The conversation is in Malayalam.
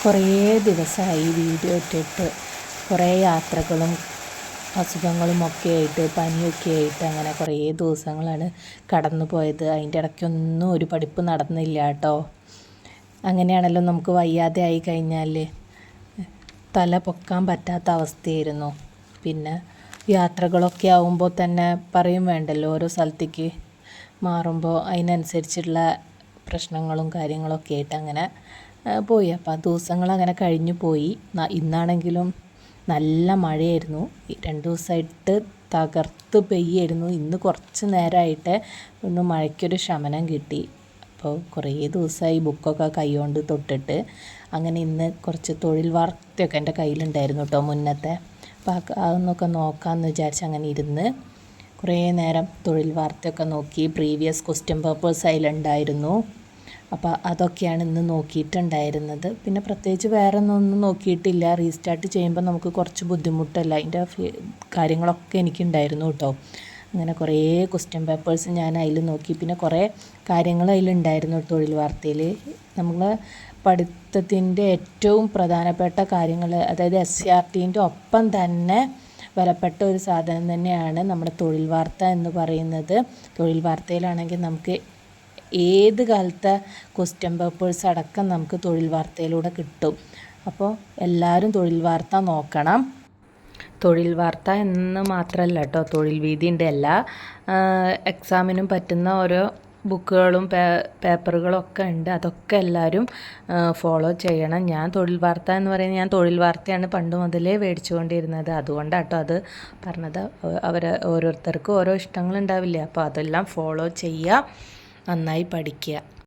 കുറേ ദിവസമായി വീഡിയോ ഇട്ടിട്ട് കുറേ യാത്രകളും അസുഖങ്ങളും ഒക്കെ ആയിട്ട് പനിയൊക്കെ ആയിട്ട് അങ്ങനെ കുറേ ദിവസങ്ങളാണ് കടന്നു പോയത്. അതിൻ്റെ ഇടയ്ക്കൊന്നും ഒരു പഠിപ്പ് നടന്നില്ല കേട്ടോ. അങ്ങനെയാണല്ലോ നമുക്ക് വയ്യാതെ ആയി കഴിഞ്ഞാൽ തല പൊക്കാൻ പറ്റാത്ത അവസ്ഥയായിരുന്നു. പിന്നെ യാത്രകളൊക്കെ ആവുമ്പോൾ തന്നെ പറയും വേണ്ടല്ലോ, ഓരോ സ്ഥലത്തേക്ക് മാറുമ്പോൾ അതിനനുസരിച്ചുള്ള പ്രശ്നങ്ങളും കാര്യങ്ങളൊക്കെ ആയിട്ട് അങ്ങനെ പോയി. അപ്പോൾ ആ ദിവസങ്ങളങ്ങനെ കഴിഞ്ഞു പോയി. ഇന്നാണെങ്കിലും നല്ല മഴയായിരുന്നു. 2 ദിവസമായിട്ട് തകർത്ത് പെയ്യായിരുന്നു. ഇന്ന് കുറച്ച് നേരമായിട്ട് ഒന്ന് മഴയ്ക്കൊരു ശമനം കിട്ടി. അപ്പോൾ കുറേ ദിവസമായി ബുക്കൊക്കെ കൈകൊണ്ട് തൊട്ടിട്ട്. അങ്ങനെ ഇന്ന് കുറച്ച് തൊഴിൽ വാർത്തയൊക്കെ എൻ്റെ കയ്യിലുണ്ടായിരുന്നു കേട്ടോ മുന്നത്തെ. അപ്പോൾ അതൊന്നൊക്കെ നോക്കാമെന്ന് വിചാരിച്ച് അങ്ങനെ ഇരുന്ന് കുറേ നേരം തൊഴിൽ വാർത്തയൊക്കെ നോക്കി. പ്രീവിയസ് ക്വസ്റ്റ്യൻ പേപ്പേഴ്സ് അതിലുണ്ടായിരുന്നു. അപ്പോൾ അതൊക്കെയാണ് ഇന്ന് നോക്കിയിട്ടുണ്ടായിരുന്നത്. പിന്നെ പ്രത്യേകിച്ച് വേറെ ഒന്നും നോക്കിയിട്ടില്ല. റീസ്റ്റാർട്ട് ചെയ്യുമ്പോൾ നമുക്ക് കുറച്ച് ബുദ്ധിമുട്ടല്ല, അതിൻ്റെ കാര്യങ്ങളൊക്കെ എനിക്കുണ്ടായിരുന്നു കേട്ടോ. അങ്ങനെ കുറേ ക്വസ്റ്റ്യൻ പേപ്പേഴ്സ് ഞാൻ അതിൽ നോക്കി. പിന്നെ കുറേ കാര്യങ്ങൾ അതിലുണ്ടായിരുന്നു തൊഴിൽ വാർത്തയിൽ. നമ്മൾ പഠിത്തത്തിൻ്റെ ഏറ്റവും പ്രധാനപ്പെട്ട കാര്യങ്ങൾ, അതായത് SCRTൻ്റെ ഒപ്പം തന്നെ വിലപ്പെട്ട ഒരു സാധനം തന്നെയാണ് നമ്മുടെ തൊഴിൽ വാർത്ത എന്ന് പറയുന്നത്. തൊഴിൽ വാർത്തയിലാണെങ്കിൽ നമുക്ക് ഏത് കാലത്തെ ക്വസ്റ്റ്യൻ പേപ്പേഴ്സ് അടക്കം നമുക്ക് തൊഴിൽ വാർത്തയിലൂടെ കിട്ടും. അപ്പോൾ എല്ലാവരും തൊഴിൽ വാർത്ത നോക്കണം. തൊഴിൽ വാർത്ത എന്ന് മാത്രമല്ല കേട്ടോ, തൊഴിൽ വീഥിയുണ്ട്. എല്ലാ എക്സാമിനും പറ്റുന്ന ഓരോ ബുക്കുകളും പേപ്പറുകളൊക്കെ ഉണ്ട്. അതൊക്കെ എല്ലാവരും ഫോളോ ചെയ്യണം. ഞാൻ തൊഴിൽ വാർത്ത എന്ന് പറയുന്നത്, ഞാൻ തൊഴിൽ വാർത്തയാണ് പണ്ട് മുതലേ മേടിച്ചുകൊണ്ടിരുന്നത്. അതുകൊണ്ടാണ് കേട്ടോ അത് പറഞ്ഞത്. ഓരോരുത്തർക്കും ഓരോ ഇഷ്ടങ്ങളുണ്ടാവില്ലേ, അപ്പോൾ അതെല്ലാം ഫോളോ ചെയ്യുക, നന്നായി പഠിക്കുക.